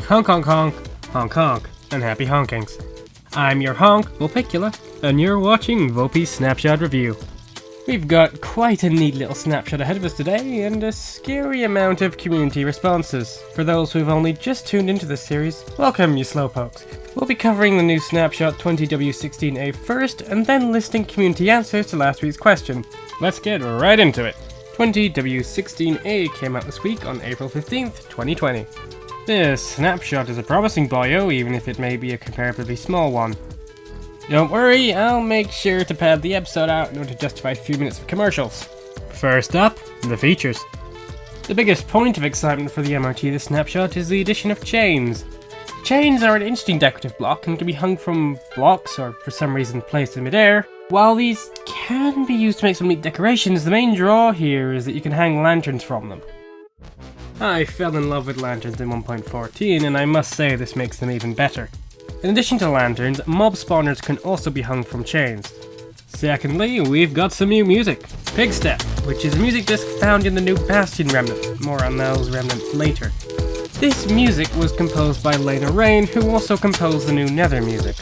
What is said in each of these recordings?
honk honk honk honk, honk honk, and happy honkings. I'm your honk, Vulpicula, and you're watching Vulpi's Snapshot Review. We've got quite a neat little snapshot ahead of us today, and a scary amount of community responses. For those who've only just tuned into this series, welcome you slowpokes. We'll be covering the new Snapshot 20W16A first, and then listing community answers to last week's question. Let's get right into it. 20W16A came out this week on April 15th, 2020. This snapshot is a promising bio, even if it may be a comparatively small one. Don't worry, I'll make sure to pad the episode out in order to justify a few minutes of commercials. First up, the features. The biggest point of excitement for the MRT this snapshot is the addition of chains. Chains are an interesting decorative block and can be hung from blocks or for some reason placed in midair. While these can be used to make some neat decorations, the main draw here is that you can hang lanterns from them. I fell in love with lanterns in 1.14 and I must say this makes them even better. In addition to lanterns, mob spawners can also be hung from chains. Secondly, we've got some new music. Pigstep, which is a music disc found in the new Bastion remnant. More on those remnants later. This music was composed by Lena Rain, who also composed the new Nether music.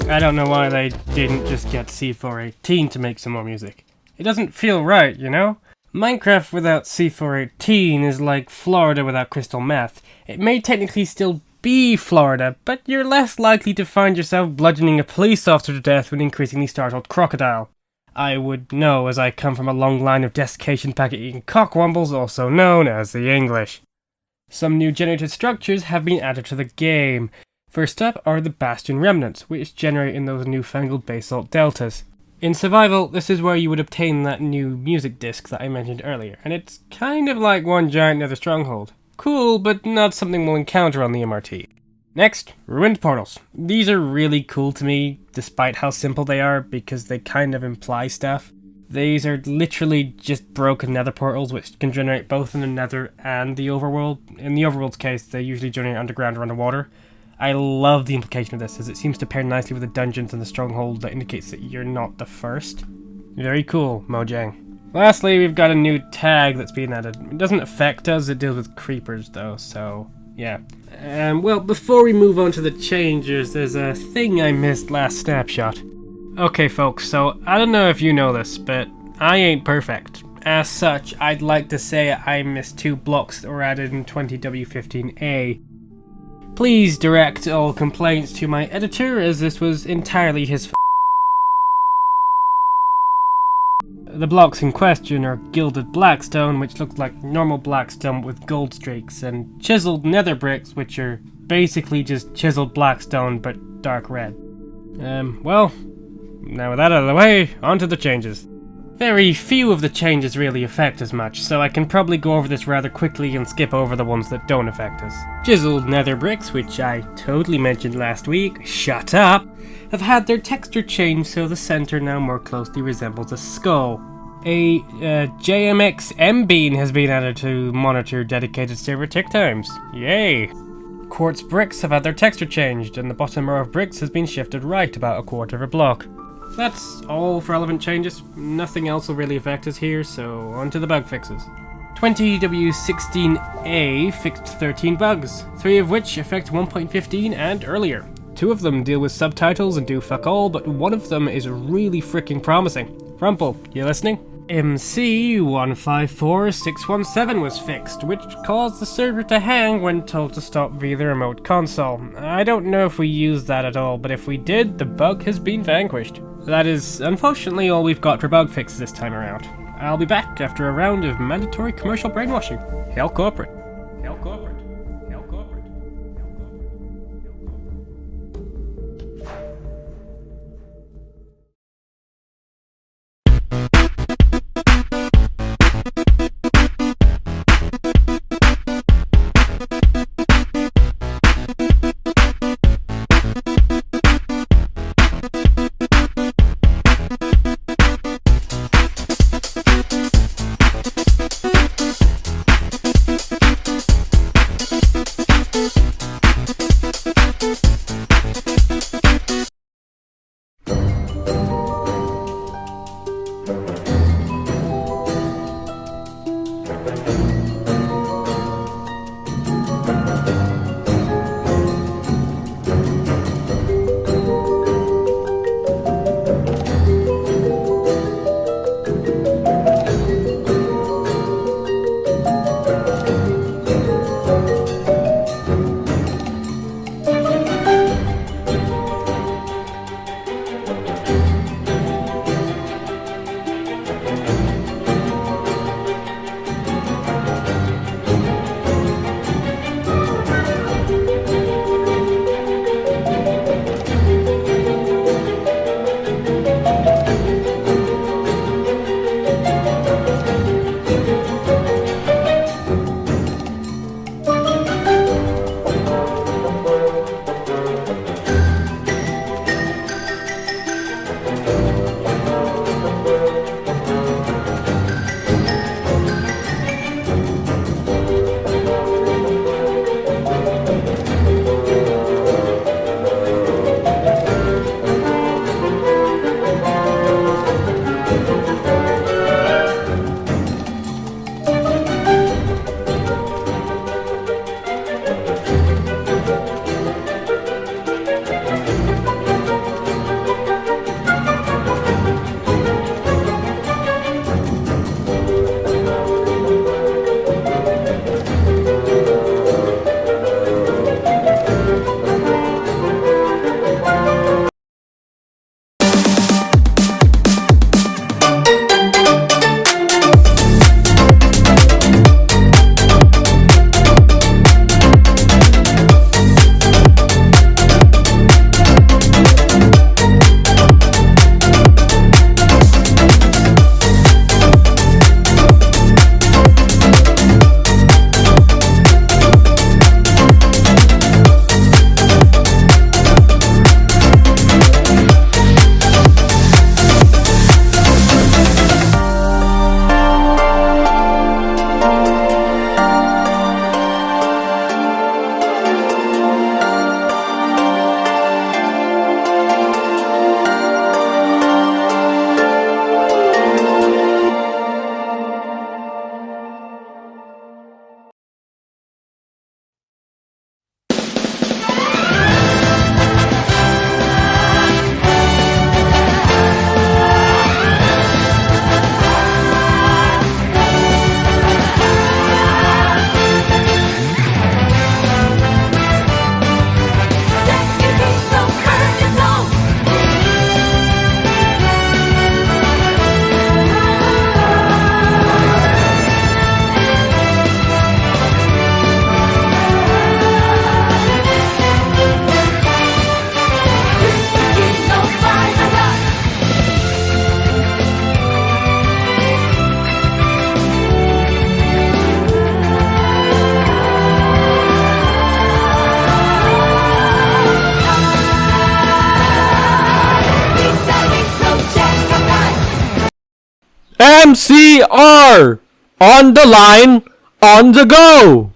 I don't know why they didn't just get C418 to make some more music. It doesn't feel right, you know? Minecraft without C418 is like Florida without crystal meth. It may technically still be Florida, but you're less likely to find yourself bludgeoning a police officer to death with an increasingly startled crocodile. I would know, as I come from a long line of desiccation packet-eating cockwombles, also known as the English. Some new generated structures have been added to the game. First up are the Bastion remnants, which generate in those newfangled basalt deltas. In survival, this is where you would obtain that new music disc that I mentioned earlier, and it's kind of like one giant nether stronghold. Cool, but not something we'll encounter on the MRT. Next, ruined portals. These are really cool to me, despite how simple they are, because they kind of imply stuff. These are literally just broken nether portals, which can generate both in the nether and the overworld. In the overworld's case, they usually generate underground or underwater. I love the implication of this, as it seems to pair nicely with the dungeons and the stronghold that indicates that you're not the first. Very cool, Mojang. Lastly, we've got a new tag that's being added. It doesn't affect us, it deals with creepers though, so yeah. Well, before we move on to the changes, there's a thing I missed last snapshot. Okay folks, so I don't know if you know this, but I ain't perfect. As such, I'd like to say I missed 2 blocks that were added in 20W15A. Please direct all complaints to my editor, as this was entirely his The blocks in question are gilded blackstone, which looks like normal blackstone with gold streaks, and chiseled nether bricks, which are basically just chiseled blackstone but dark red. Well, now with that out of the way, on to the changes. Very few of the changes really affect us much, so I can probably go over this rather quickly and skip over the ones that don't affect us. Chiseled nether bricks, which I totally mentioned last week, shut up, have had their texture changed so the center now more closely resembles a skull. A JMX M-bean has been added to monitor dedicated server tick times. Yay! Quartz bricks have had their texture changed, and the bottom row of bricks has been shifted right about a quarter of a block. That's all for relevant changes. Nothing else will really affect us here, so on to the bug fixes. 20W16A fixed 13 bugs, 3 of which affect 1.15 and earlier. 2 of them deal with subtitles and do fuck all, but 1 of them is really freaking promising. Rumple, you listening? MC154617 was fixed, which caused the server to hang when told to stop via the remote console. I don't know if we used that at all, but if we did, the bug has been vanquished. That is unfortunately all we've got for bug fixes this time around. I'll be back after a round of mandatory commercial brainwashing. Hail corporate. Hail corporate. Hail corporate. MCR! On the line, on the go!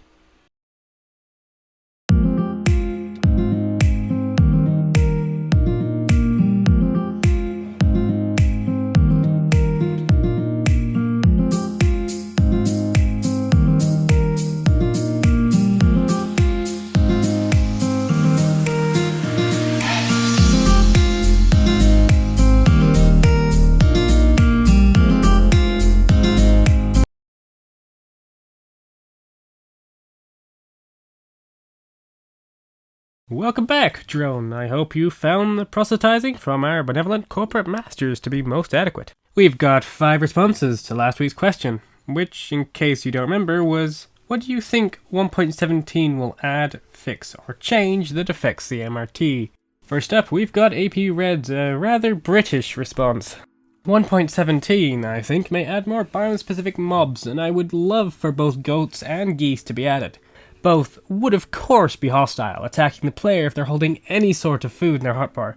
Welcome back, Drone. I hope you found the proselytizing from our benevolent corporate masters to be most adequate. We've got 5 responses to last week's question, which, in case you don't remember, was, what do you think 1.17 will add, fix, or change that affects the MRT? First up, we've got AP Red's rather British response. 1.17, I think, may add more biome-specific mobs, and I would love for both goats and geese to be added. Both would of course be hostile, attacking the player if they're holding any sort of food in their hotbar.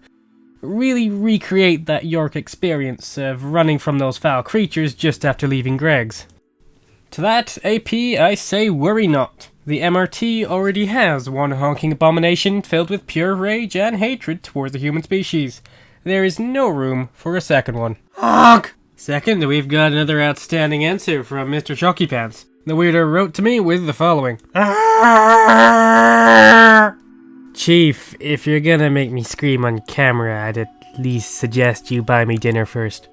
Really recreate that York experience of running from those foul creatures just after leaving Greg's. To that, AP, I say worry not. The MRT already has one honking abomination filled with pure rage and hatred towards the human species. There is no room for a second one. Honk! Second, we've got another outstanding answer from Mr. Shocky Pants. The weirdo wrote to me with the following. Chief, if you're gonna make me scream on camera, I'd at least suggest you buy me dinner first.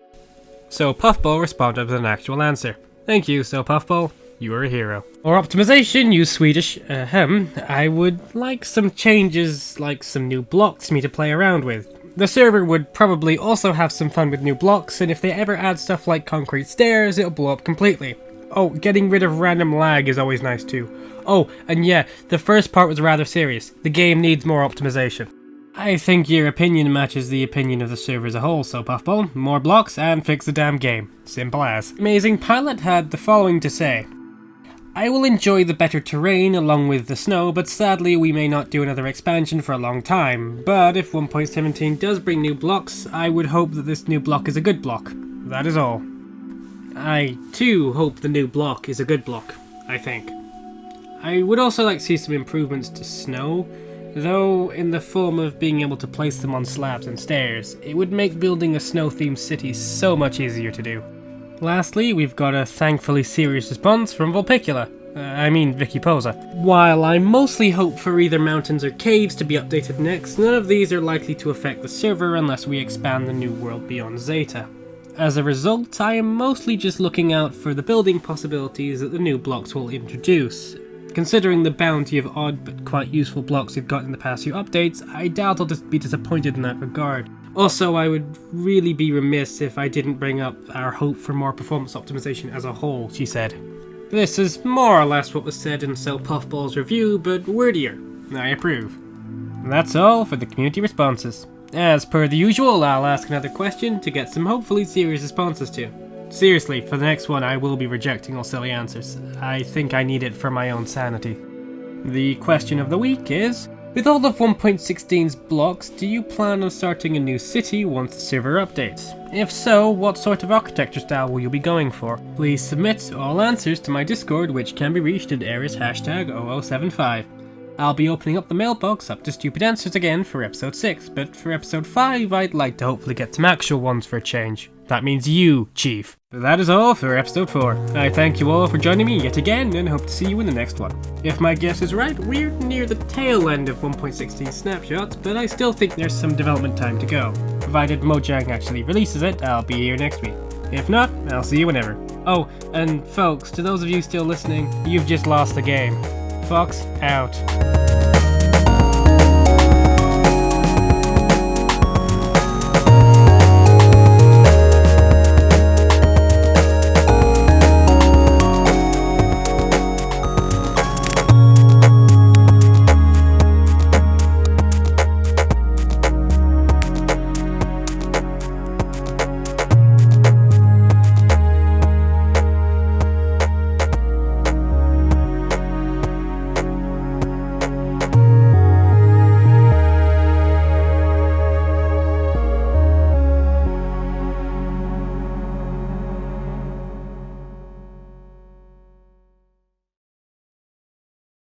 So Puffball responded with an actual answer. Thank you, So Puffball. You are a hero. Or optimization, you Swedish I would like some changes, like some new blocks for me to play around with. The server would probably also have some fun with new blocks, and if they ever add stuff like concrete stairs, it'll blow up completely. Oh, getting rid of random lag is always nice too. Oh, and yeah, the first part was rather serious. The game needs more optimization. I think your opinion matches the opinion of the server as a whole, So Puffball. More blocks and fix the damn game. Simple as. Amazing Pilot had the following to say. I will enjoy the better terrain along with the snow, but sadly we may not do another expansion for a long time. But if 1.17 does bring new blocks, I would hope that this new block is a good block. That is all. I, too, hope the new block is a good block, I think. I would also like to see some improvements to snow, though in the form of being able to place them on slabs and stairs. It would make building a snow-themed city so much easier to do. Lastly, we've got a thankfully serious response from Vulpicula. Vicky Posa. While I mostly hope for either mountains or caves to be updated next, none of these are likely to affect the server unless we expand the new world beyond Zeta. As a result, I am mostly just looking out for the building possibilities that the new blocks will introduce. Considering the bounty of odd but quite useful blocks we've got in the past few updates, I doubt I'll just be disappointed in that regard. Also, I would really be remiss if I didn't bring up our hope for more performance optimization as a whole, she said. This is more or less what was said in So Puffball's review, but wordier. I approve. That's all for the community responses. As per the usual, I'll ask another question to get some hopefully serious responses to. Seriously, for the next one I will be rejecting all silly answers. I think I need it for my own sanity. The question of the week is, with all of 1.16's blocks, do you plan on starting a new city once the server updates? If so, what sort of architecture style will you be going for? Please submit all answers to my Discord, which can be reached at Ares #0075. I'll be opening up the mailbox up to stupid answers again for episode 6, but for episode 5 I'd like to hopefully get some actual ones for a change. That means you, Chief. That is all for episode 4. I thank you all for joining me yet again and hope to see you in the next one. If my guess is right, we're near the tail end of 1.16 Snapshot, but I still think there's some development time to go. Provided Mojang actually releases it, I'll be here next week. If not, I'll see you whenever. Oh, and folks, to those of you still listening, you've just lost the game. Fox out.